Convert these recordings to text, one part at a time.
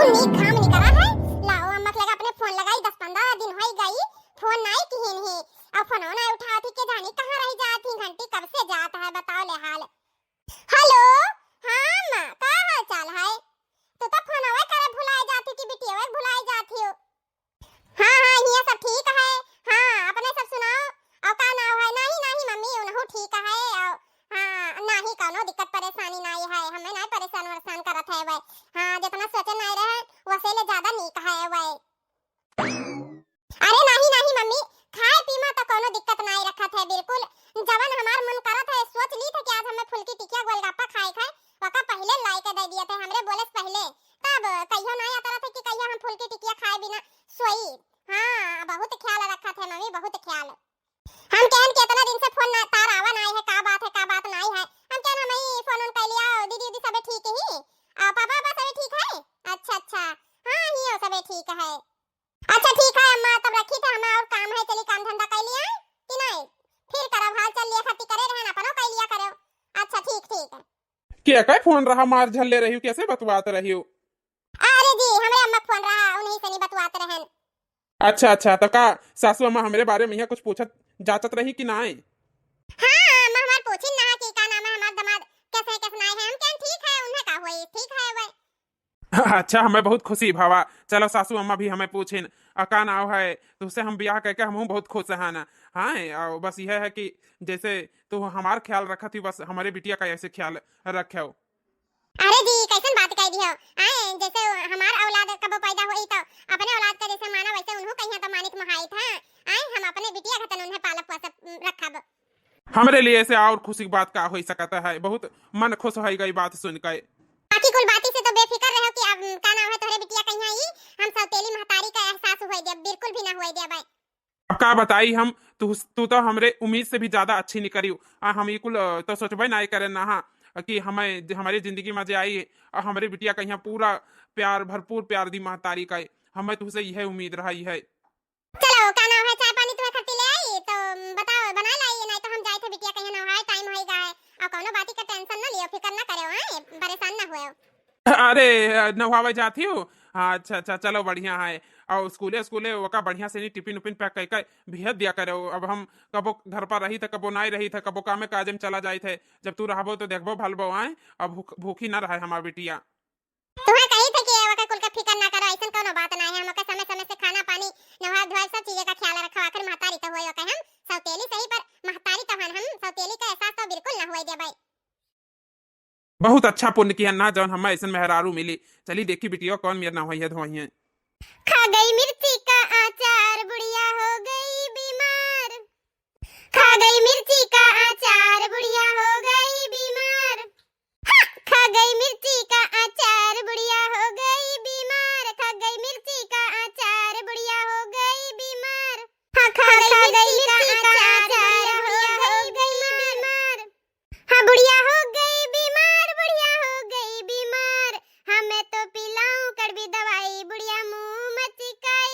नी घाम निकला है। लाओ अम्मा के लगा अपने फोन लगाई 10-15 दिन होई गई फोन नहीं की ही अब फोन ना उठा थी के जानी कहां रह जाती घंटी कब से जाता है बताओ ले हाल। हेलो हां अम्मा का हाल चाल है? तो फोन आवे करे भुलाए जाती की बिटिया भुलाए जाती हो। हां हां ये सब ठीक है। हां अपने सब सुनाओ और का ना है? नहीं नहीं मम्मी उनहु ठीक है और हां नहीं कोनो दिक्कत परेशानी नहीं है हमें नहीं परेशान करत है वे। हां जितना सोचे नहीं रहे वैसे ले ज्यादा नीक है वे। अरे नहीं नहीं मम्मी खाए पीमा तो कोनो दिक्कत नहीं रखत है बिल्कुल जवन हमार मन करत है सोच ली थे कि आज हमें फुल्की टिकिया गोलगप्पा खाए खाए वका पहले लाई के दे दिए थे हमरे बोले से पहले तब कहियो नहीं आता थे कि कहियो हम फुल्की टिकिया खाए बिना सोई। हां बहुत ख्याल रखत है मम्मी बहुत ख्याल। हम कहन के इतना दिन से फोन ना तार आवा नहीं है का बात नहीं है हम कहन हम ही फोन उन कर लिया दीदी दीदी सब ठीक ही आ पापा पापा सब ठीक है। अच्छा हां ही सब ठीक है। अच्छा ठीक है अम्मा तब रखी थे हमें और काम है चली काम धंधा कर लिया कि नहीं फिर करब हाल चल लिया खती करे रहना पनो कर लिया करो। अच्छा ठीक है क्या काय फोन रहा मार झल्ले रही हो कैसे बतवात रही हो? अरे जी हमरे अम्मा फोन रहा उन्हीं से नहीं बतवाते रहन। अच्छा तो का सासू अम्मा हमारे बारे में यहाँ कुछ पूछत जाचत रही कि नहीं? हां अम्मा हमार पूछी ना कि का नाम है हमार दामाद कैसे नहीं है हम कहन ठीक है उन्हें का होई ठीक है वे। अच्छा हमें बहुत खुशी भावा चलो सासू अम्मा भी हमें पूछिन का नाव है तो उससे हम ब्याह करके हम बहुत खुश है ना। हाँ और बस यह है कि जैसे तू हमार ख्याल रखा थी बस हमारे बिटिया का ऐसे ख्याल रखे हो। अरे जी कैसन बात कह दी हो आए जैसे हमार औलाद कब पैदा हुई तो अपने औलाद का जैसे माना वैसे उन्हों कहिया तो मानिक महाई था आए हम अपने बिटिया खतन उन्हें पालक पोसक रखब। हमारे लिए ऐसे और खुशी की बात का हो सकता है बहुत मन खुश हो गई बात सुनकर। बाकी कुल बाती से तो बेफिक्र रहो कि अब का नाम है तोहरे बिटिया कहिया ही हम सौतेली महतारी का एहसास हुई दे बिल्कुल भी ना हुई दे भाई। अब का बताई हम तू तो हमरे उम्मीद से भी ज्यादा अच्छी निकली हम ये कुल तो सोचबे नहीं करे ना हाँ कि हमें हमारी जिंदगी में जे आई और हमारी बिटिया का यहाँ पूरा प्यार भरपूर प्यार दी महतारी का हमें तुझसे यह उम्मीद रही है। चलो का नाम है चाय पानी तुम्हें खट्टी ले आई तो बताओ बना लाई नहीं तो हम जाए थे बिटिया कहिया ना है टाइम होई गया है और कोनो बाती का टेंशन ना लियो फिकर ना करो आए परेशान ना होयो। अरे नहावे जाती हो? हाँ अच्छा चलो बढ़िया है और स्कूले वका बढ़िया से नहीं टिफिन उपिन पैक कर भेज दिया करो। अब हम कबो घर पर रही थे कबो नहीं रही थे कबो कामे काजे में चला जाए थे जब तू रहबो तो देखबो भलबो आए अब भूखी ना रहे हमार बिटिया। तुम्हें कही थे कि वका कुल का फिकर ना करो ऐसा कोनो बात ना है हम का समय समय से खाना पानी नहा धोए सब चीजें का ख्याल रखो आखिर महतारी तो होयो के हम सौतेली सही पर महतारी तो हम सौतेली का एहसास तो बिल्कुल ना होई दे भाई। बहुत अच्छा पुण्य किया ना जौन हमें ऐसा मेहरारू मिली। चली देखी बिटिया कौन मेरा ना हुई है धोई है। खा गई मिर्ची का आचार बुढ़िया हो गई बीमार। खा गई मिर्ची का आचार बुढ़िया हो गई बीमार। हाँ, खा गई मिर्ची का आचार बुढ़िया हो गई बीमार। खा गई मिर्ची का आचार बुढ़िया हो गई बीमार। हाँ, खा गई मिर्ची का आचार बुढ़िया हो गई बीमार। हाँ बुढ़िया हो गई बीमार बुढ़िया हो गई बीमार। हमें तो पिलाऊं कड़वी दवाई बुढ़िया मुंह में चिकाई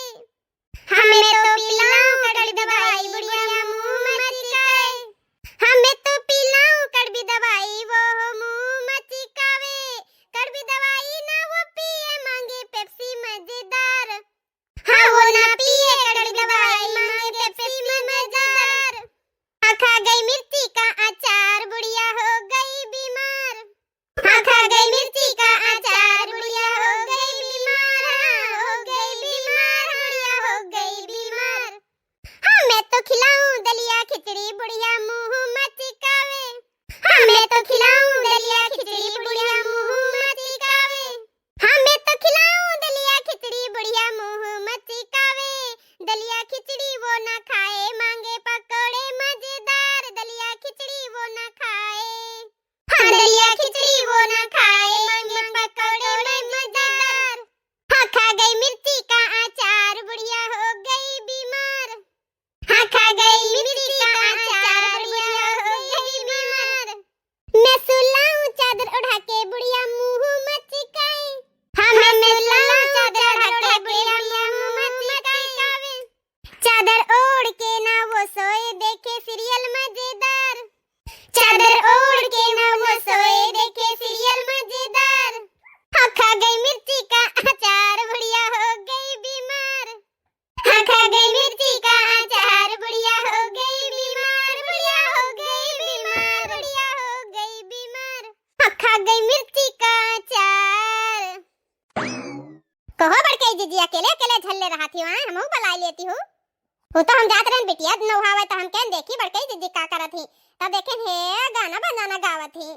कहो बड़के जीजी अकेले अकेले झल्ले रहा थी वहां हमहू बुला लेती हूँ। वो तो हम जात रहन बिटिया नहावे तो हम कह देखी बड़के जीजी का करत थी तब देखे हे गाना बजाना गावत थी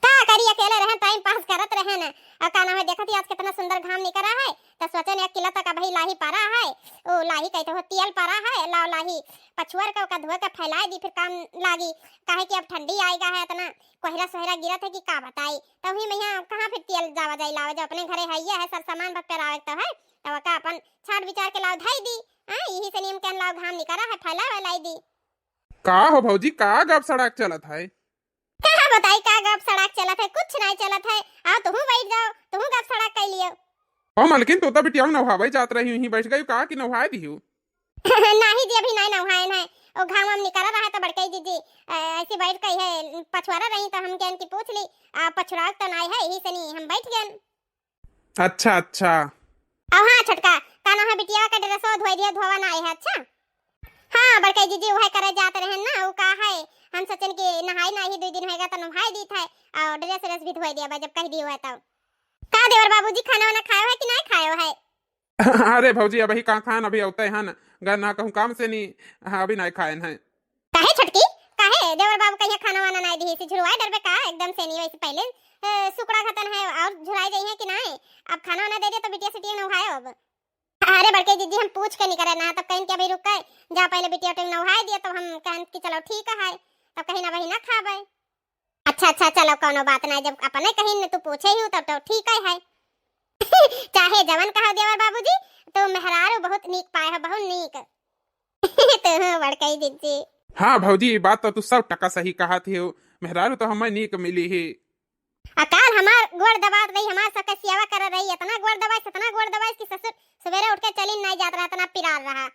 का करी अकेले रहन टाइम पास करत रहन। और का नाम है देखती आज कितना सुंदर घाम निकला है तो सोचन एक किला तक भाई लाही पारा है ओ लाही कहते हो तियल पारा है लाओ लाही पछुआर का धोए के फैलाए दी फिर काम लागी काहे कि अब ठंडी आएगा है इतना कोहरा सोहरा गिरत है कि का बताई तभी मैं यहाँ कहाँ फिर तियल जावा जाई लाओ जो अपने घरे है है सब सामान पर पेरावे तो है तब का अपन छाट विचार के लाओ धाई दी यही से नियम के लाओ घाम निकला है फैलावे लाई दी। का हो भौजी का गप सड़क चलत है कहा बताई का गप सड़क चलत है कुछ नहीं चलत है आओ तुम बैठ जाओ तुम गप सड़क कर लियो। ओ मलकिन तो बिटिया नहावे जात रही यहीं बैठ गई का कि नहाए दिहू नहीं जी अभी नहीं नहाए है ओ घाम हम निकल रहा है तो बड़कई दीदी ऐसी बैठ गई है पछवारा रही तो हम कहन की पूछ ली पछुरा तो नहीं है यही से नहीं हम बैठ गए। अच्छा अच्छा अब हाँ छोटका का ना है बिटिया का ड्रेस धोई दिया धोवा नहीं है। अच्छा हाँ बड़कई दीदी वह करे जाते रहे ना वो का है हम सोचन कि नहाई नहीं 2 दिन होगा तो नहाई दी था और ड्रेस भी धोई दिया जब कह दी हुआ तब का देवर बाबूजी खाना वाना खायो है कि नहीं खायो है। अरे भौजी अभी कहाँ खान अभी औते हन घर ना कहूँ काम से नहीं हाँ अभी नहीं खाए हैं काहे छटकी काहे देवर बाबू कहिया खाना वाना नहीं दी से झुरवाए डरबे का एकदम से नहीं वैसे पहले सुकड़ा खतन है और झुराई गई है कि नहीं अब खाना वाना दे दे तो बिटिया से टिंग नहाए अब। अरे बड़के दीदी हम पूछ के नहीं करे ना तब कहीं के अभी रुक गए जा पहले बिटिया टिंग नहाए दिया तो हम कहन कि चलो ठीक है तब कहीं ना वही ना खाबे। अच्छा अच्छा चलो कोनो बात नहीं जब अपने कहीं ने तू पूछे ही तब तो ठीक है चाहे जवन कहो देवर बाबूजी तो मेहरारू बहुत नीक पाए है बहुत नीक तो बड़कई दीदी। हाँ भौजी बात तो तू सब टका सही कहा थी मेहरारू तो हमें नीक मिली ही अकाल हमार गोड़ दबात रही हमार सबके सेवा कर रही इतना गोड़ दबाई कि ससुर सवेरे उठ के चली नहीं जात रहा इतना पिरार रहा।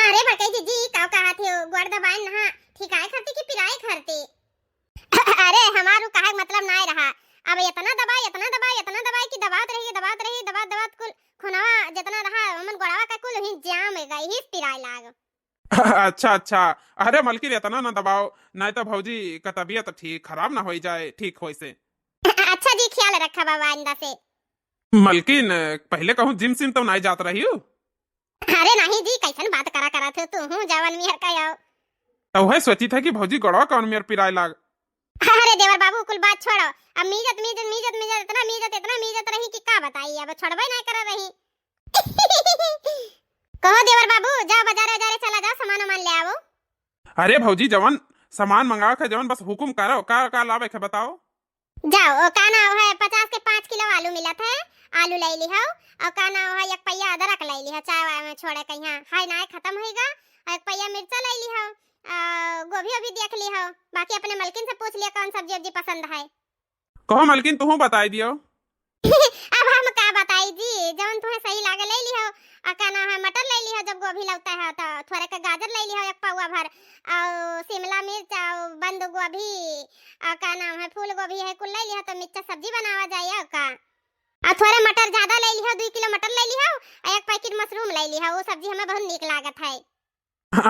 अरे बड़कई दीदी का कहा थी गोड़ दबाई ना ठीक है करती कि पिराई करती अरे हमारू कहा मतलब नहीं रहा अब इतना दबाई कि दबात कुल खुनवा जितना रहा मन गोड़ावा का कुल ही जाम गई ही पिराई लाग। अच्छा अच्छा अरे मलकिन इतना ना दबाओ नहीं तो भौजी का तबीयत ठीक खराब ना हो जाए ठीक हो से। अच्छा जी ख्याल रखा बाबा आइंदा से। मलकिन पहले कहूँ जिम सिम तो नहीं जात रही हो। अरे नहीं जी कैसन बात करा थे तू हूँ जवन मिहर का आओ तो वह सोची था कि भौजी गड़वा कौन मेरे पिराए लाग। अरे देवर बाबू कुल बात छोड़ो अब मीजत इतना मीजत रही कि का बताई अब छोड़बे नहीं कर रही कहो देवर बाबू जाओ बाजारे चला जाओ सामान ले आओ। अरे भौजी जवन सामान मंगाओ के जवन बस हुकुम करो का लावे के बताओ। जाओ का ना है 50 के 5 किलो आलू मिलत है आलू ले ली हो और का ना है 1 पहिया अदरक ले ली है चाय में छोड़े कहीं हाय ना खत्म होएगा और 1 पहिया मिर्चा ले ली हो गोभी भी देख ली हो बाकी अपने मलकिन से पूछ लिया कौन सब्जी पसंद है। कहो मलकिन तू बताई दियो अब हम का बताई जी जवन तुम्हें सही लागे ले ली हो और का ना है मटर ले ली हो जब गोभी लगता है तो थोड़ा का गाजर ले ली हो 1 पौवा भर और शिमला मिर्च और बंद गोभी और का नाम है फूल गोभी है कुल ले ली हो तो मिर्चा सब्जी बनावा जाए का और थोड़ा मटर ज्यादा ले ली हो 2 किलो मटर ले ली हो और 1 पैकेट मशरूम ले ली हो वो सब्जी हमें बहुत नीक लागत है।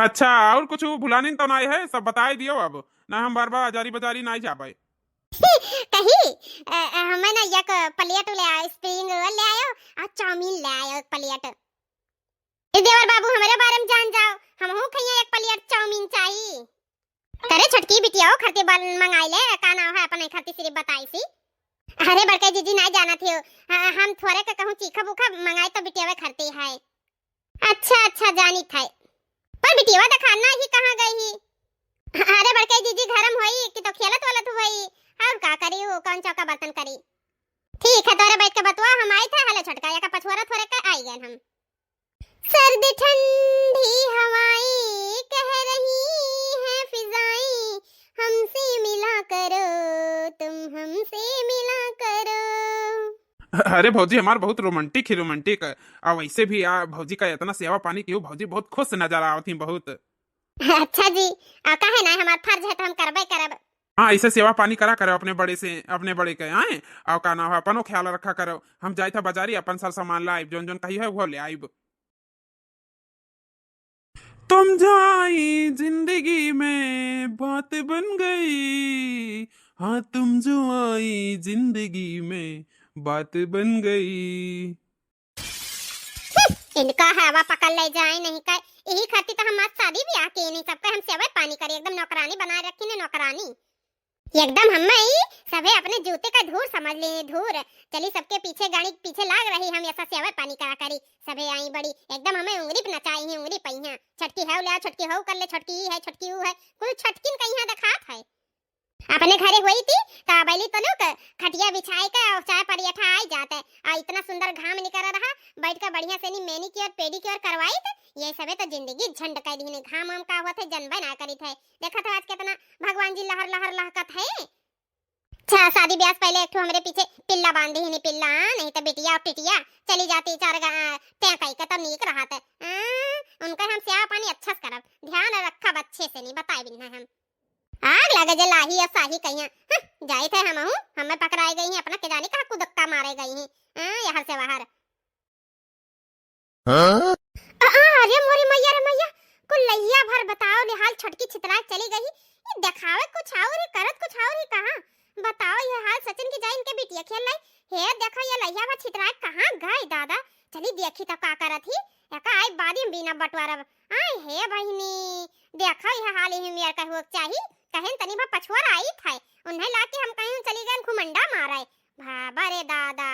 अच्छा और कुछ भुलानी तो नहीं है सब बताई दियो अब ना हम बार बार आजारी बाजारी नहीं जा पाए कहीं हमें ना एक प्लेट ले आयो स्प्रिंग रोल ले आयो और चाउमीन ले आयो 1 प्लेट। देवर बाबू हमारे बारे में जान जाओ हम हूं खइया 1 प्लेट चाउमीन चाहिए करे छोटकी बिटियाओ खरते बन मंगाई ले का ना है अपन खरती सिर्फ बताई सी। अरे बड़के जीजी नहीं जाना थे हम थोड़े का कहूं चीखा बुखा मंगाई तो बिटियावे खरती है। अच्छा जानी था पर बिटियावा तो खाना ही कहां गई ही। अरे बड़के जीजी घरम होई कि तो खेलत वाला तू भाई और का करी वो कौन चौका बर्तन करी ठीक है तोरे बैठ के बतवा हम आई था हले छोटका या का पछुआरा थोड़े का आई गए हम। सर्द ठंडी हवाएं कह रही हैं फिजाएं हमसे मिला करो तुम हमसे मिला करो। अरे भौजी हमार बहुत रोमांटिक और वैसे भी भौजी का इतना सेवा पानी की भौजी बहुत खुश नजर आवती बहुत। अच्छा जी काहे ना हमार फर्ज है तो हम करबे करब। हाँ ऐसे सेवा पानी करा करो अपने बड़े से अपने बड़े के आए और का ना अपनो ख्याल रखा करो हम जाए था बाजारी अपन सर सामान लाइब जोन कही है वो ले आइब। तुम जाई जिंदगी में बात बन गई हाँ तुम जो आई जिंदगी में बात बन गई। इनका हवा पकड़ ले जाए नहीं का, यही खातिर तो हम आज शादी ब्याह के नहीं सबका हम सेवा पानी करे एकदम नौकरानी बनाए रखी ने नौकरानी एकदम हम ही सबे अपने जूते का धूर समझ लिए धूर। चली सबके पीछे गाड़ी पीछे लाग रही हम ऐसा सेवा पानी करा करी सबे आई बड़ी एकदम हमें उंगली पे नचाई है उंगली पहिया छटकी है ले छटकी हो कर ले छटकी है छटकी हु है कुल छटकिन कहीं दिखात है। अपने घरे हुई थी ताबैली तो लोग खटिया बिछाई के और चाय परियठा आई जाते आ इतना सुंदर घाम निकल रहा बैठ कर बढ़िया से नी मैनीक्योर पेडीक्योर करवाई थे ये सबे तो जिंदगी झंड कर दी ने घाम आम का हुआ थे जनबे ना करी थे देखा था आज कितना भगवान जी लहर लहर लहकत है। अच्छा शादी ब्याह पहले एक हमरे पीछे पिल्ला बांधी ही नहीं पिल्ला नहीं तो बिटिया और टिटिया चली जाती चार ते कई का तो नीक रहा था उनका हम सेवा पानी अच्छा से करब ध्यान रखा अच्छे से नहीं बताए बिना हम आग लगे जे लाही या साही कहिया जाए थे हम हमें पकड़ाई गई हैं अपना के जाने का कुदक्का मारे गई हैं यहाँ से बाहर। अरे मोरी मैया रे मैया कुल लैया भर बताओ निहाल छटकी छितरा चली गई ये दिखावे कुछ और ही करत कुछ और ही कहां बताओ ये हाल सचिन की जाइन के बिटिया खेल लाई हे देखो ये लैया भर छितरा कहां गए दादा चली देखी तो का करत ही एका आई बादी में बिना बटवारा आए हे बहिनी देखो ये हाल ही मेरे का हुआ चाहिए कहें तनी भा पछुआर आई था उन्हें लाके हम कहीं चली गए खुमंडा मारे भाबा रे दादा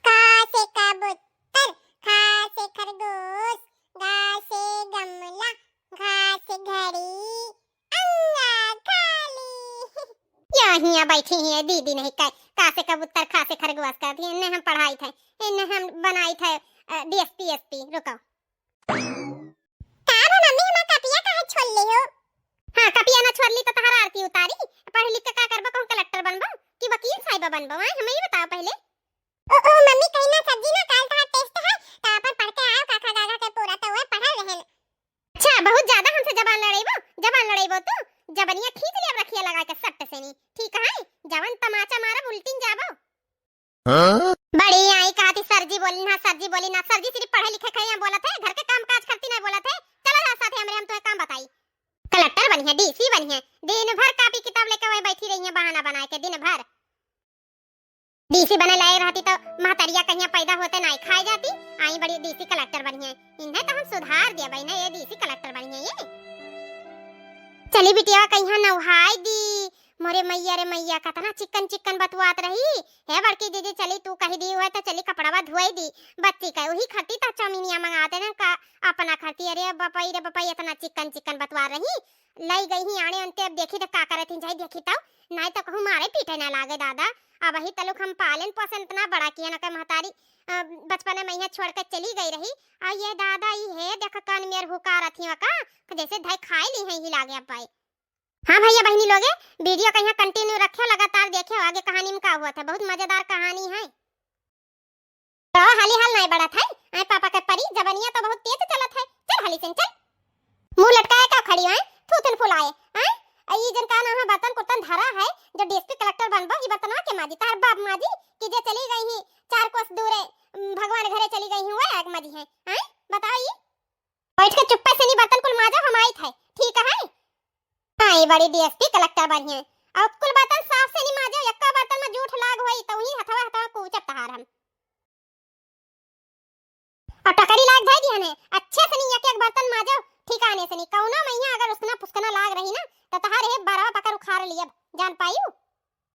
का से कबूतर खा से खरगोश गा से गमला घा से घड़ी अंगा खाली यहाँ बैठी हैं दीदी नहीं का से कबूतर खा से खरगोश करती है इन्हें हम पढ़ाई थे इन्हें हम बनाई थे डीएसपी एसपी रुको का मम्मी हम कपिया काहे छोड़ ली हो हां कपिया ना छोड़ ली तो तहरा आरती उतारी पढ़ लिख के का करबा कौन कलेक्टर बनबा कि वकील साहिबा बनबा हमें ही बताओ पहले ओ मम्मी कहीं ना सब्जी ना काल था टेस्ट है तो अपन पढ़ के आओ काका दादा के पूरा तो है पढ़ा रहन। अच्छा बहुत ज्यादा हमसे जबान लड़ाईबो तू जबनिया खींच लिया रखिया लगा के सट से नहीं ठीक है जवन तमाचा मारा उल्टिन जाबो बड़ी आई कहती सरजी बोली ना सरजी सिर्फ पढ़े लिखे कहीं बोला थे घर के काम काज करती नहीं बोला थे चला जा साथे हमरे हम तुम्हें काम बताई कलेक्टर बनी है डीसी बनी है दिन भर कॉपी किताब लेकर वहीं बैठी रही है बहाना बना के दिन भर डीसी बने लायक रहती तो महतरिया कहीं पैदा होते नहीं खाई जाती आई बड़ी डीसी कलेक्टर बनी है इन्हें तो हम सुधार दिया भाई ना ये डीसी कलेक्टर बनी है ये चली बिटिया कहीं नहाई दी मोरे मैया रे मैया कतना चिकन चिकन बतवात रही है बड़की दीदी चली तू कही दी हुआ तो चली कपड़ावा धोई दी बच्ची का वही खती तो चौमिनिया मंगाते ना का अपना खती रे बपाई इतना चिकन चिकन बतवा रही लई गई ही आने अंते अब देखी तो का करत जाई देखी तो नहीं तो कहूं मारे पीटे ना लागे दादा अब वही तलुक हम पालन पोषण इतना बड़ा किया ना के महतारी बचपन में यहाँ छोड़ के चली गई रही आ ये दादा ये है देख कान मेर हुकार रथी का जैसे धाई खाई ली है ही लागे अब भाई। हाँ भैया बहनी लोगे वीडियो कहीं कंटिन्यू रखे लगातार देखे आगे कहानी में क्या हुआ था बहुत मजेदार कहानी है तो हाली हाल नहीं बड़ा था आई पापा के परी जबनिया तो बहुत तेज चलत है चल हाली से चल मुंह लटकाए का खड़ी है थूथन फुलाए हैं ई जन का ना बर्तन कुर्तन धरा है जो डीएसपी कलेक्टर बनबो ई बर्तनवा के माजी तार बाप माजी कि जे चली गई ही 4 कोस दूरे भगवान घरे चली गई हूं एक माजी है हैं बताइए बैठ के चुप्पे से नहीं बर्तन कुल माजा हम आई थे ठीक है आई बड़ी डीएसपी कलेक्टर बनी है और कुल बर्तन साफ से नहीं माजे यक्का बर्तन में जूठ लाग होई तो ही हथवा कूचत तहार हम और टकरी लाग जाएगी हने अच्छे से नहीं एक बर्तन माजो ठिकाने से नहीं कौनो मैया अगर उसना पुस्कना लाग रही ना तो तहार हे बारवा पकड़ उखाड़ लिया जान पायू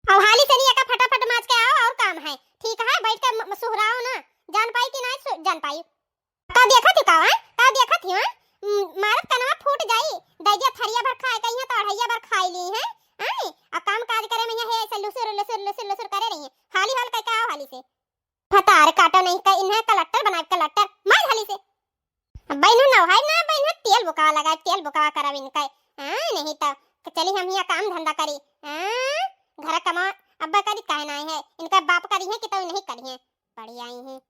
और हाली से नहीं एका फटाफट माज के आओ और काम है ठीक है बैठ के सुहराओ ना जान पाई कि नहीं जान पायू का देखा थी का देखा थी मारत कनवा फूट जाई दैया थरिया भर खाए कहीं तो अढ़ैया भर खाई ली है आई आ काम काज करे में है ऐसे लुसुर करे रही है हाली हाल कह के आओ हाली से फतार काटो नहीं का इन्हें कलेक्टर बनाए कलेक्टर मार हाली से बहन ना है ना बहन तेल बुका लगा तेल बुका करब इनका नहीं तो चली हम यहाँ काम धंधा करी घर कमा अब्बा करी काहे ना है इनका बाप करी है कि तो नहीं करी है बड़ी आई है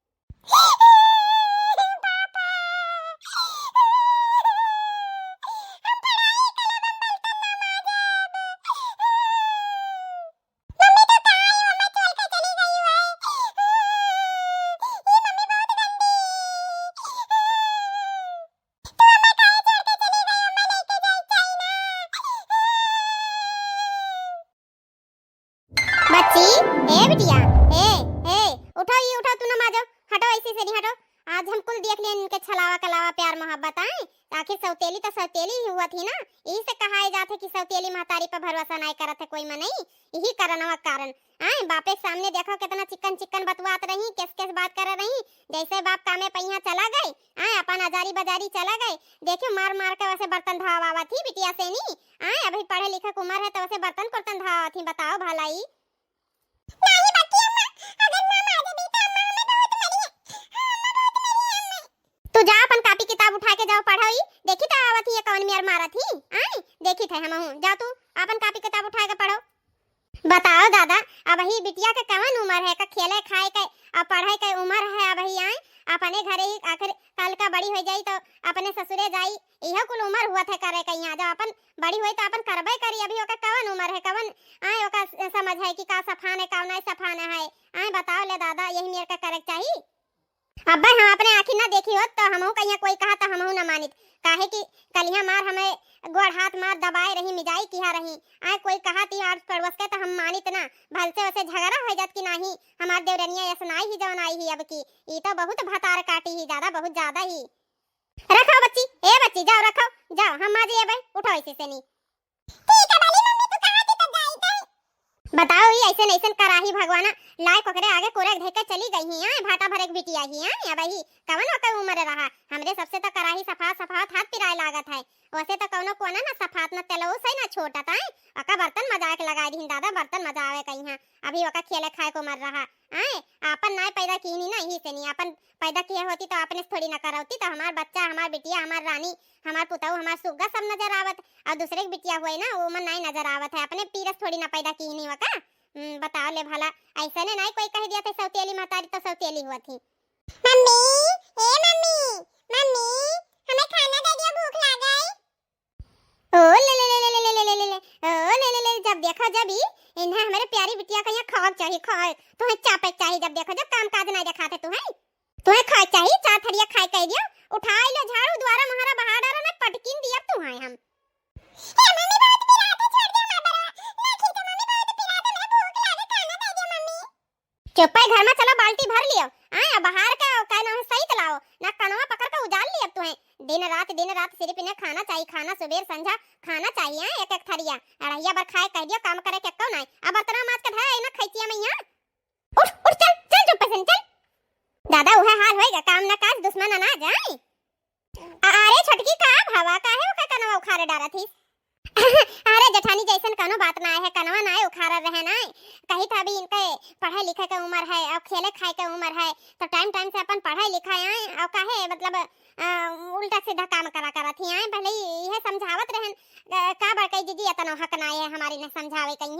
ए बिटिया, ए उठो, ये उठो, तू नमाजो, हटो ऐसे से नहीं हटो। आज हम कुल देख लिए इनके छलावा कलावा प्यार मोहब्बत आए। आखिर सौतेली तो सौतेली ही हुआ थी ना। यही से कहा जाते कि सौतेली महतारी पर भरोसा नहीं करत है कोई मनई। यही कारणवा कारण आए बापे के सामने देखो कितना चिकन चिकन बतवात रही, किस किस बात कर रही। जैसे बाप कामे पहिया चला गए आए अपन अजारी बाजारी चला गए। देखियो मार मार के वैसे बर्तन धोवा थी बिटिया से नहीं आए। अभी पढ़े लिखे की उम्र है तो वैसे बर्तन कुर्तन धोवा थी। बताओ भलाई नहीं बाकी अम्मा, अगर ना माजे दी तो अम्मा हमें बहुत मरी है। हाँ, अम्मा बहुत मरी है अम्मा। तू जा अपन कापी किताब उठा के जाओ पढ़ोई। देखी तो आवत ही कौन मेर मारा थी आई। देखी थे हम हूं। जा तू अपन कापी किताब उठा के पढ़ो। बताओ दादा अब ही बिटिया के कवन उम्र है का खेले खाए के अब पढ़ाई के उम्र है। अब ही आए अपने घरे ही आखिर कल का बड़ी हो जाई तो अपने ससुरे जाई। यह कुल उम्र हुआ थे करे कहीं आ जाओ अपन बड़ी हुई तो अपन करबे करी। अभी ओका कवन उम्र है कवन आए ओका समझ है कि का सफान है का नहीं सफान है। आए बताओ ले दादा यही मेरे का करे चाहिए। अब्बा हम अपने आँखी ना देखी होत तो हमहू कहीं कोई कहा तो हमहू ना मानित। काहे कि कलिया मार हमें गोड़ हाथ मार दबाए रही मिजाई किया रही। आए कोई कहा थी आठ पड़ोस के तो हम मानित ना। भलसे वैसे झगड़ा हो जात कि नहीं हमार देवरनिया यसनाई ही जवन आई ही अब की ई तो बहुत भतार काटी ही ज्यादा बहुत ज्यादा ही। रखो बच्ची, ए बच्ची जाओ रखो जाओ हम आ जाइए उठो ऐसे से नहीं। ठीक है बाली मम्मी तू कहां थी तब जाई तो बताओ ये ऐसे नहीं कराही भगवाना लाए पकड़े आगे कोरे ढेके चली गई ही हैं भाटा भरे के बिटिया ही हैं। अब ही कवन ओकर उम्र रहा हमरे सबसे तो कराही सफा सफा हाथ पिराए लागत है। वैसे तो कौनो कोना ना सफात न तेलो सही ना छोटा ताई अका बर्तन मजाक लगा दी दादा बर्तन मजा आवे कहीं हां। अभी ओका खेले खाए को मर रहा आए अपन ना पैदा की नहीं ना ही से नहीं अपन पैदा किए होती तो अपने थोड़ी ना करावती तो हमार बच्चा हमार बिटिया हमार रानी हमार पुताऊ हमार सुग्गा सब नजर आवत और दूसरे की बिटिया हुए ना वो मन नहीं नजर आवत है। अपने पीरस थोड़ी ना पैदा की नहीं वका। बताओ ले भला ऐसा ने नहीं कोई कह दिया था सौतेली महतारी तो सौतेली हुआ थी। मम्मी ए मम्मी मम्मी हमें खाना दे दिया भूख लग गई। ओ ले ले ले ले ले ले ले ले ओ ले ले ले जब देखो जब ही इन्हें हमारे प्यारी बिटिया का यहाँ खाओ चाहिए खाओ तुम्हें चापे चाहिए। जब देखो जब काम काज नहीं दिखाते तुम्हें खाए चाहिए चार थरिया खाए कह दियो उठा लो झाड़ू द्वारा महारा बहा डालो ना पटकिन दिया तुम्हें हम। ए मम्मी बहुत पिराते छोड़ दिया मां बड़ा ना खींचो मम्मी बहुत पिराते मैं भूख लगे खाना दे दियो मम्मी। चुप है घर में चलो बाल्टी भर लियो आए बाहर का कहना सही चलाओ ना कनवा पकड़ के उजाल लियो तुम्हें। दिन रात सिर्फ इन्हें खाना चाहिए खाना सुबह संझा खाना चाहिए एक एक थरिया अड़हिया बार खाए कह दियो काम करे के क्यों नहीं। अब बर्तन माज के धाय ना खैतिया में यहां उठ उठ चल चल चुप से चल। दादा वह हाल होएगा काम ना काज दुश्मन ना जाए। अरे छटकी का हवा का है ओका कनवा उखाड़े डारा थी। अरे जेठानी जैसन कनो बात ना है कनवा ना है उखाड़ा रहे ना कहीं तो अभी इनके पढ़ाई लिखे के उम्र है और खेले खाए के उम्र है तो टाइम टाइम से अपन पढ़ाई लिखाए आए और काहे मतलब उल्टा सीधा काम करा थी आए भले यह समझावत रहन का बड़कई जीजी इतना हक ना है हमारी ने समझावे कहीं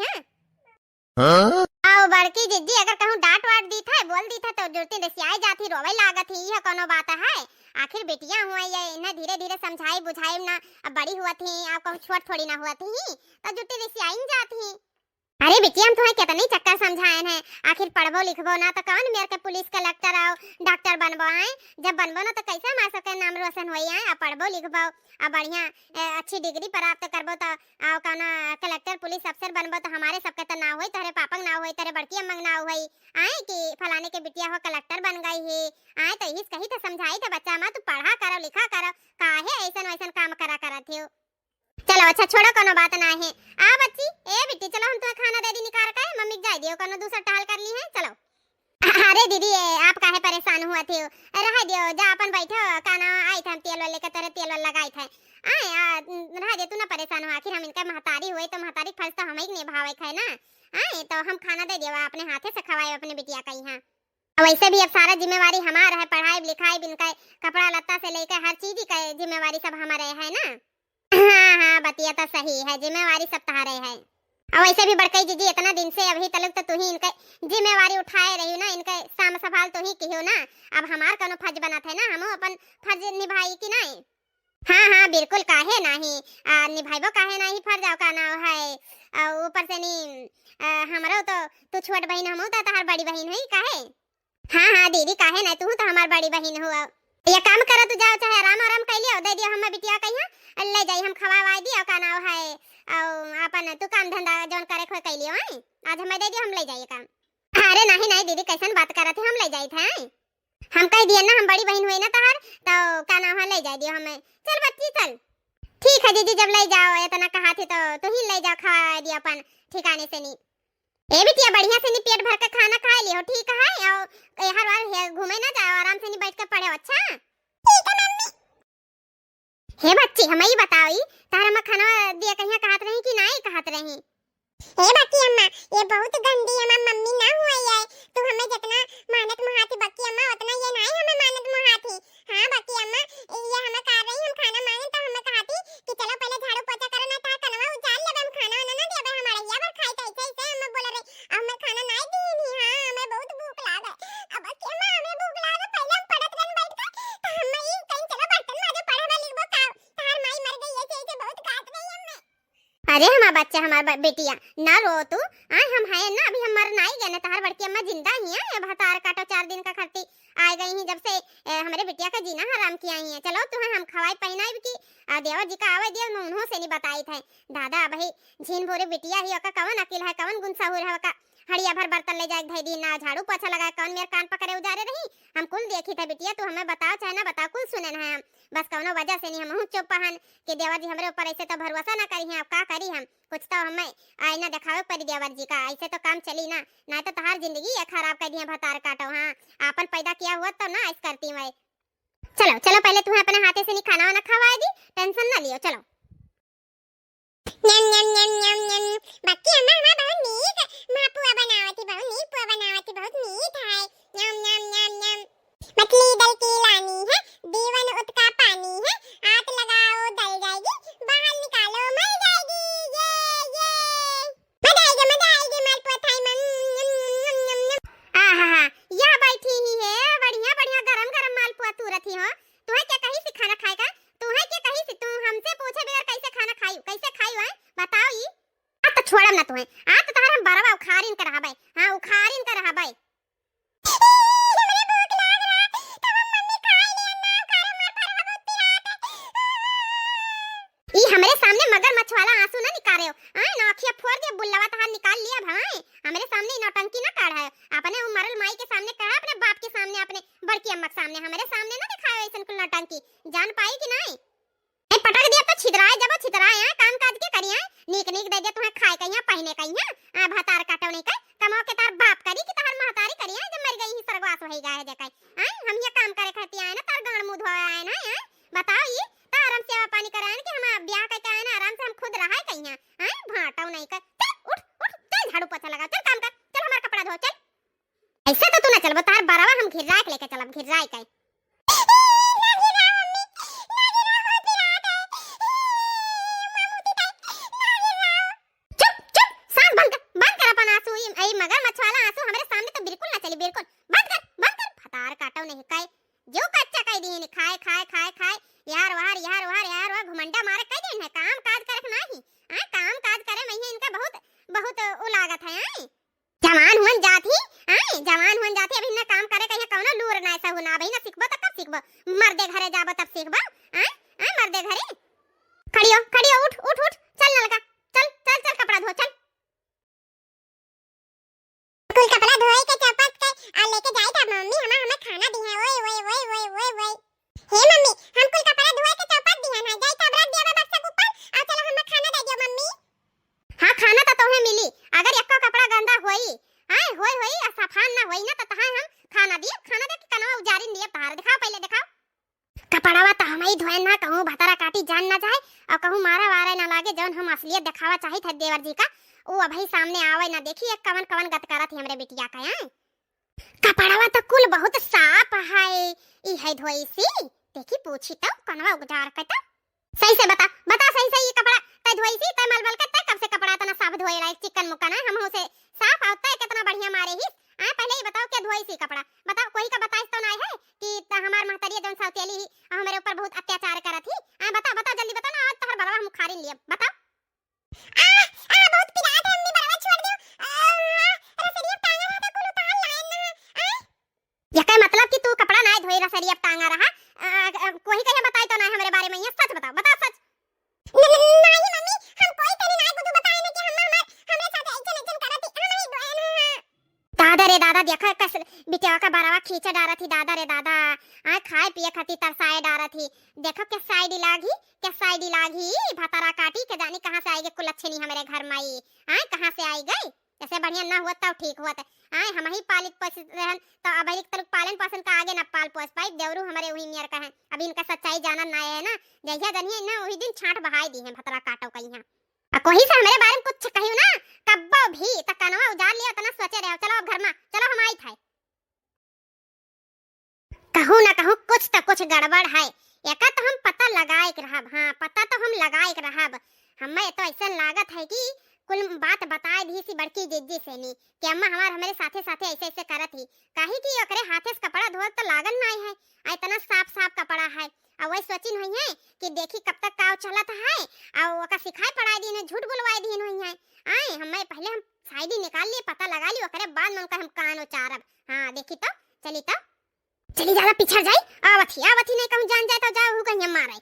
हां आओ बड़की जीजी अगर कहूं डांट वाट दी था बोल दी था तो जुड़ती रसियाई जाती रोवे लागत ही यह कोनो बात है। आखिर बेटियां हुआ ये इन्हें धीरे धीरे समझाई बुझाई ना अब बड़ी हुआ थी आप कहूं छोट थोड़ी ना हुआ थी तो जुड़ती रसियाई जाती। अरे बिटिया हम तुम्हें कितने चक्कर समझाए हैं आखिर पढ़बो लिखबो ना तो कौन मेरे के पुलिस कलेक्टर आओ डॉक्टर बनबो आए जब बनबो ना तो कैसे हमारे सबके नाम रोशन होई आए अब पढ़बो लिखबो अब बढ़िया अच्छी डिग्री प्राप्त करबो तो आओ कहना कलेक्टर पुलिस अफसर बनबो तो हमारे सबके तो ना होई तेरे पापा ना होई तेरे बड़की अम्मा ना होई आए कि फलाने के बिटिया हो कलेक्टर बन गई है आए तो इस कही तो समझाई तो बच्चा मां तू पढ़ा करो लिखा करो काहे ऐसन वैसन काम करा थियो। चलो अच्छा छोड़ो कोनो बात ना है आ बच्ची ए बेटी चलो हम तुम्हें खाना दे दी निकाल के मम्मी जाई दियो कोनो दूसरा टहल कर ली है चलो। अरे दीदी आप काहे परेशान हुआ थे रह दियो जा अपन बैठो खाना आई थे हम तेल लेके तेरे तेल लगाई थे आए रह दे तू ना परेशान हो आखिर हम इनका महतारी हुए तो महतारी फर्ज तो हम ही निभावे है ना आए तो हम खाना दे दियो अपने हाथे से खवाए अपने बिटिया का यहाँ। वैसे भी अब सारा जिम्मेवारी हमारा है पढ़ाई लिखाई बिनका कपड़ा लत्ता से लेकर हर चीज की जिम्मेवारी सब हमारे है ना। हाँ बतिया तो सही है जिम्मेवारी सब तुम्हारे है और वैसे भी बड़कई जीजी इतना दिन से अभी तक तो तू ही इनके जिम्मेवारी उठाए रही ना इनके साम सवाल तो ही कियो ना अब हमार कोनो फर्ज बना थे ना हम अपन फर्ज निभाई कि नहीं। हाँ बिल्कुल काहे नहीं निभाइबो काहे नहीं फर्ज का ना है ऊपर से नहीं हमरो तो तू छोट बहन हमहू तो तहार बड़ी बहन हुई काहे। हाँ दीदी काहे नहीं तू तो हमार बड़ी बहन हुआ ये काम करो तू जाओ चाहे आराम कर लियो दे दियो हम बिटिया कहिया ले जाई हम खवावा दियो का नाव है अपन तू काम धंधा जोन करे खोई कर लियो आज हमें दे दियो हम ले जाइए काम। अरे नहीं नहीं दीदी, कैसन बात करत है, हम ले जाई थे। हम कह दिए ना, हम बड़ी बहन हुई ना तहार, तो क्या नाम है, ले जा दियो हमें। चल बच्ची चल। ठीक है दीदी, जब ले जाओ इतना कहा थी तो तू ही ले जा, खा दिया अपन ठिकाने से नी। ए बिटिया बढ़िया से नी पेट भर के खाना खा लियो, ठीक है? और हर बार घूमे ना जाओ, आराम से नी बैठ के पढ़ो, अच्छा? ठीक है मम्मी। हे बच्ची हमें ही बताओ, तारा में खाना दिया कहिया कहत रही कि नहीं कहत रही? हे बाकी अम्मा, ये बहुत गंदी हमार मम्मी ना हुई है, तू हमें जितना मानत मुहाती बाकी अम्मा उतना ये नहीं हमें मानत मुहाती। हां बाकी अम्मा, ये हमें कह रही हम खाना मांगे तो हमें कहती कि चलो पहले झाड़ू पोछा करो ना, ता कनवा उजाल लेबे, हम खाना ना देबे, हमारे या बार खाई तो ऐसे हमें बोल रही, अब हमें खाना नहीं दी नहीं। हां हमें बहुत भूख लागे, अब बाकी अम्मा हमें भूख लागे, पहले हम पढ़त रन बैठ के, तो हमें ही कहीं चलो बर्तन माजे पढ़े लिखबो का, तार माई मर गई ऐसे बहुत काट रही हमें। अरे हमारा बच्चा, हमारा बेटिया ना रो तू, हम है ना, अभी हम मर नहीं गए ना, तार बड़की अम्मा जिंदा ही है, अब हतार काटो 4 दिन का खर्ची आ गई ही, जब से हमारे बिटिया का जीना हराम किया ही है। चलो तू हम खवाई पहनाई की देवर जी का आवे दियो, उन्हों से नहीं बताई थे दादा भाई, झीन भोरे बिटिया ही ओका कवन अकिल है, कवन गुण सहूर है, ओका हड़िया भर बर्तन ले जाए धई दी ना, झाड़ू पोछा लगाए, कौन मेरे कान पकड़े उजारे रही, हम कुल देखी थे बिटिया, तू हमें बताओ चाहे ना बताओ, कुल सुने ना हम, बस कौनो वजह से नहीं हम चुप पहन के देवर जी हमरे ऊपर ऐसे तो भरोसा ना करी हैं, अब का करी हम, कुछ तो हमें आईना दिखावे पड़ी देवर जी का, ऐसे तो काम चली ना, ना तो तहार जिंदगी ये खराब कर दी भतार काटो। हां आपन पैदा किया हुआ तो ना ऐसे करती मैं। चलो चलो पहले तुम्हें अपने हाथे से नहीं खाना वाना खवाए दी, टेंशन ना लियो, चलो। नम नम नम नम नम, बाकी अम्मा हमारा बहुत नीक मापुआ बनावती, बहुत नीक पुआ बनावती, बहुत नीक है, नम नम नम नम। मछली दल की लानी है, दीवन उतका पानी है, हाथ लगाओ दल जाएगी, बाहर निकालो मर जाएगी, ये मजा आएगी मालपुआ थाई में। आहा यह बैठी ही है, बढ़िया बढ़िया गरम गरम मालपुआ तू रखी हो, तुम्हें क्या कही से खाना खाएगा, तुम्हें क्या कही से, तुम हमसे पूछे बगैर कैसे खाना खाई, कैसे खाई है बताओ? ये आ तो छोड़म ना तुम्हें, आ तो तार हम बरवा उखारिन कर रहबै, हां उखारिन कर रहबै। ई हमरे सामने मगरमच्छ वाला आंसू ना निकारे हो, ना अखिया फोड़ दे, बुल्लवा तहार निकाल लिया भवाए, हमरे सामने नौटंकी ना काढ़ है, अपने मरल माई के सामने कहा, अपने बाप के सामने, अपने बड़की अम्मा के सामने, हमरे सामने ना दिखाओ ऐसन कुल नौटंकी, जान पाई कि नहीं? ए पटक दिया तो छितराए, जब छितराए हैं काम काज के करिया, नीक नीक दे दे तुम्हें खाए कहिया पहने कहिया, भतार काटो नहीं कह, कमाओ के तार बाप करी कि तार महतारी करिया, जब मर गई ही स्वर्गवास होई गए जकै, हम ये काम करे खाती आए ना, तार गाड़ मुंह धोए आए ना, बताओ ये आराम सेवा पानी कराए कि हम ब्याह करके आए ना, आराम से हम खुद रहा कहिया, भाटाऊ नहीं कर, चल उठ उठ चल झाड़ू पोछा लगा, चल काम कर, चल हमारा कपड़ा धो, चल। ऐसा तो तू ना चल, तार बरावा हम घिराए लेके चलब, घिराए के मगरमच्छ वाला आंसू हमारे सामने तो बिल्कुल ना चली, बिल्कुल बंद कर, फतार काटो नहीं कई, जो कच्चा कह दी है, खाए खाए खाए खाए यार वार घुमंडा मारे कह दिन है, काम काज करक नहीं, काम काज करे में इनका बहुत बहुत उलागत है, जवान हुन जाती, जवान हुन जाती, अभी ना काम करे कहीं कौनो लूर ना ऐसा हुना, अभी ना सिखबो तो कब सिखबो, मर्दे घरे जाबो तब सिखबो, मर्दे घरे खड़ियो उठ उठ उठ, चल ना लगा, चल चल चल कपड़ा धो, चल कुल कपड़ा धोए के चपत के आ लेके जाई था मम्मी, हमें खाना दी है, ओए ओए ओए ओए ओए ओए, हे मम्मी हम कुल कपड़ा धोए के चपत दी है ना, जाई तब रख दिया बक्सा के ऊपर, आ चलो हमें खाना दे दियो मम्मी। हां खाना तो तुम्हें मिली, अगर एको कपड़ा गंदा होई, होई सफान ना होई ना, तो तहां हम खाना दिए, खाना दे के कनवा उजारिन दिए, बाहर दिखाओ, पहले दिखाओ कपड़ावा, तो हम ही धोए ना, कहूं भतरा काटी जान ना जाए, और कहूं मारा वारा ना लागे, जौन हम असलियत दिखावा चाही थे देवर जी का, ओ अभी सामने आवे ना, देखी एक कवन कवन गत करत ही हमरे बिटिया का, कपड़ावा तो कुल बहुत साफ है, ई है धोई सी, देखी पूछी तो कनवा उजार के, तो सही से बता सही से, ये कपड़ा तय धोई सी, तय मलमल के, तय कब से कपड़ा तना साफ धोए रहा, चिकन मुकन है, हम से साफ होता है, कितना बढ़िया मारे ही, पहले ही बताओ क्या धोई सी कपड़ा, बताओ कोई का बताइस तो नहीं है कि हमार महतरिया जौन सौतेली ही हमारे ऊपर बहुत अत्याचार करत ही, बताओ बताओ जल्दी बताओ ना, आज तहर बलवा हम खारिन लिए, बताओ बहुत पिरात है, हमने बलवा छोड़ दियो, रसरिया टांगा रहा था, कुल उतार लाइन ना, ये क्या मतलब कि तू कपड़ा ना धोई रसरिया टांगा रहा, कोई कहे बताई तो नहीं हमारे बारे में, ये सच बताओ, बता सच। नहीं मम्मी हम कोई तनी नहीं कुछ बताए नहीं कि हम हमरे साथ ऐसे करती, हमारी बहन है, दादा रे दादा देखा कस बिटिया का बारवा खींचा डारा थी दादा रे दादा। आ खाए पिए खाती तरसाए डारा थी। देखो के साइड लागी भतारा काटी के जानी कहां से आई गई कुलच्छनी हमारे घर में आई। आ कहां से आई गई? ऐसे बढ़िया ना हुआ तो ठीक हुआ था। आ हम ही पालित पोस रहन तो अब एक तरफ पालन पोषण का आगे ना पाल पोस पाई देवरू हमारे वही मियर का है। अभी इनका सच्चाई जाना ना है ना जहिया जनिए ना वही दिन छाट बहाई दी है भतरा काटो कहीं हां। आ कोई से हमारे बारे में कुछ कहियो ना कब्बो भी त कनवा उजाड़ लिया तना सोचे रहो। चलो अब घर में चलो हम आई थे। कहूं ना कहूं कुछ तो कुछ गड़बड़ है। एका तो हम पता लगाए के रहब। हां पता तो हम लगाए के रहब। हमें तो ऐसा लागत है कि कुल बात बताए दी सी बड़की जिज्जी से नी कि अम्मा हमारे साथे साथे ऐसे ऐसे करत ही काहे कि ओकरे हाथे से कपड़ा धोत तो लागन नहीं है। आ इतना साफ साफ कपड़ा है। और वही सोचिन हुई है कि देखी कब तक काव चलत है और ओका सिखाए पढ़ाई दी ने झूठ बुलवाई दी हुई है। आए हमें पहले हम साइडी निकाल लिए पता लगा ली ओकरे बाद में उनका हम कान उचारब। हां देखी तो चली ज्यादा पीछे जाई आवथी नहीं कहूं जान जाए तो जाओ हु कहीं मारे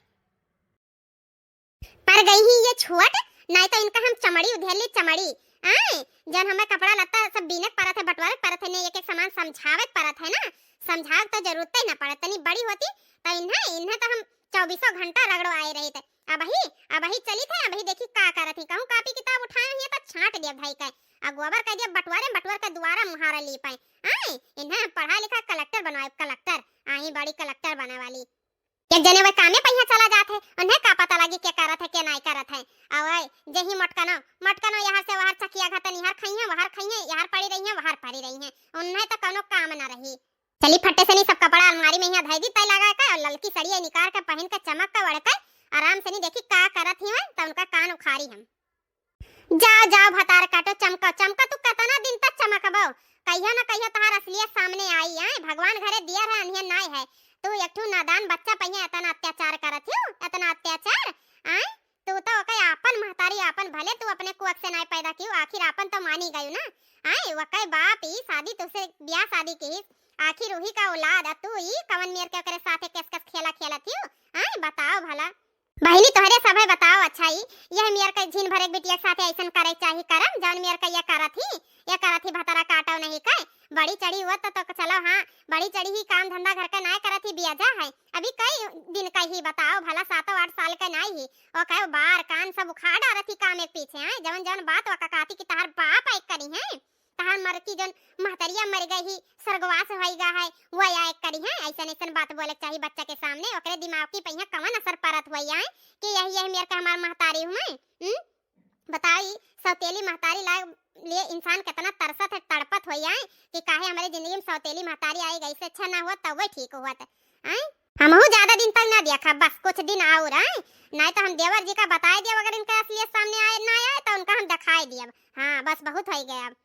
पर गई ही ये छुअट नहीं तो इनका हम चमड़ी उधेली चमड़ी। आए जन हमें कपड़ा लत्ता सब बीनक परत है बंटवारे परत है ने एक एक सामान समझावत परत है ना समझाव तो जरूरत ही ना पड़त तनी बड़ी होती तो इन्हें तो हम 24 घंटा रगड़ो आए रही थे। अब ही चली थे अभी देखी का करत ही कहूं कापी किताब उठाए ही तो छांट दिया भाई का आ गोबर का दिया बंटवारे का द्वारा मुहारा ली पाए। आए इन्हें पढ़ा लिखा कलेक्टर बनवाए कलेक्टर आई बड़ी कलेक्टर बने वाली एक जने वे कामे पहिया चला जात है उन्हें का पता लगी क्या करत है क्या नहीं करत है। आवय जही मटकनो यहां से वहां चकिया घतन यहां खइया वहां खइया यहां पड़ी रही है वहां पड़ी रही है उन्हें तो कोनो काम ना रही। चली फट्टे से नहीं सब कपड़ा अलमारी में यहां धई दी तय लगा का और ललकी सड़िया निकाल के पहन के चमक का वड़का आराम से नहीं देखी का करत ही तो उनका कान उखाड़ी हम। जाओ भतार काटो चमका तू कितना दिन तक चमकबो कहिया ना कहिया तहार असलियत सामने आई है। भगवान घरे दिया रहा अनियन नहीं है तू एक ठू नादान बच्चा पहिया इतना अत्याचार करत हो इतना अत्याचार। आए तू तो ओके आपन महतारी आपन भले तू अपने कुअक से नहीं पैदा कियो आखिर आपन तो मानी गयो ना। आए वकै बाप ही शादी तुसे ब्याह शादी की आखिर वही का औलाद तू ही कवन मेर के करे साथे कस खेला थियो। आए बताओ भला बहिनी तोहरे सभे बताओ अच्छा ही यह मेर के झिन भरे बिटिया साथे ऐसन करे चाही करम जौन मेर के ये करत ही भतरा काटो नहीं काय बड़ी चढ़ी हुआ तो चलो। हां बड़ी चढ़ी ही काम धंधा घर का ना करत ही बिया जा है अभी कई दिन का ही बताओ भला 7-8 साल का नहीं ही और कहो बार कान सब उखाड़ डारत ही काम एक पीछे है जवन बात वका काती की तहार बाप एक करी है तहार मर की जन महतरिया मर गई ही स्वर्गवास होईगा है वो या एक करी है ऐसन बात बोले चाहिए बच्चा के सामने ओकरे दिमाग की पहिया कवन असर परत होई है कि यही मेरे का हमार महतारी हूं मैं। बताई सौतेली महतारी लाग लिए इंसान कितना तरसत है तड़पत हो जाए कि काहे हमारे जिंदगी में सौतेली महतारी आई गई से अच्छा ना हुआ तब वो ठीक हुआ था। हमहू ज्यादा दिन तक ना देखा बस कुछ दिन और आए नहीं तो हम देवर जी का बताए दिया अगर इनका असलियत सामने आए ना आए तो उनका हम दिखाई दिया। हाँ बस बहुत हो गया अब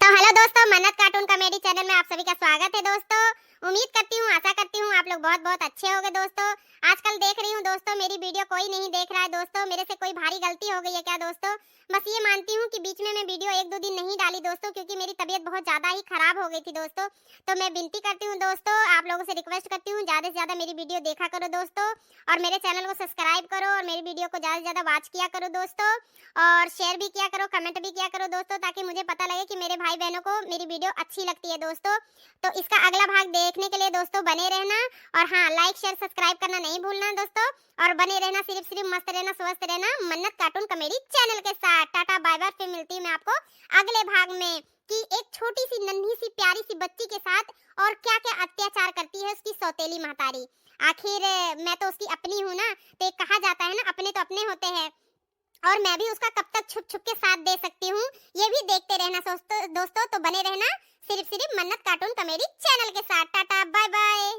तो हेलो दोस्तों मन्नत कार्टून कॉमेडी चैनल में आप सभी का स्वागत है दोस्तों। उम्मीद करती हूँ आशा करती हूँ आप लोग बहुत अच्छे होंगे दोस्तों। आजकल देख रही हूँ दोस्तों मेरी वीडियो कोई नहीं देख रहा है दोस्तों मेरे से कोई भारी गलती हो गई है क्या दोस्तों। बस ये मानती हूँ कि बीच में मैं वीडियो 1-2 दिन नहीं डाली दोस्तों क्योंकि मेरी तबीयत बहुत ज्यादा ही खराब हो गई थी दोस्तों। तो मैं विनती करती हूँ दोस्तों आप लोगों से रिक्वेस्ट करती हूँ ज्यादा से ज्यादा मेरी वीडियो देखा करो दोस्तों और मेरे चैनल को सब्सक्राइब करो और मेरी वीडियो को ज्यादा से ज्यादा वॉच किया करो दोस्तों और शेयर भी किया करो कमेंट भी किया करो दोस्तों ताकि मुझे पता लगे कि मेरे भाई बहनों को मेरी वीडियो अच्छी लगती है दोस्तों। तो इसका अगला भाग देखने के लिए दोस्तों बने रहना और हाँ लाइक शेयर सब्सक्राइब करना नहीं भूलना दोस्तों और बने रहना सिर्फ मस्त रहना स्वस्थ रहना मन्नत कार्टून कॉमेडी चैनल के साथ। टाटा बाय बाय फिर मिलती हूँ मैं आपको अगले भाग में कि एक छोटी सी नन्ही सी प्यारी सी बच्ची के साथ और क्या क्या अत्याचार करती है उसकी सौतेली महतारी। आखिर मैं तो उसकी अपनी हूँ ना तो कहा जाता है ना अपने तो अपने होते हैं और मैं भी उसका कब तक छुप के साथ दे सकती हूँ ये भी देखते रहना दोस्तों। तो बने रहना सिर्फ मन्नत कार्टून कॉमेडी चैनल के साथ। Tata bye bye.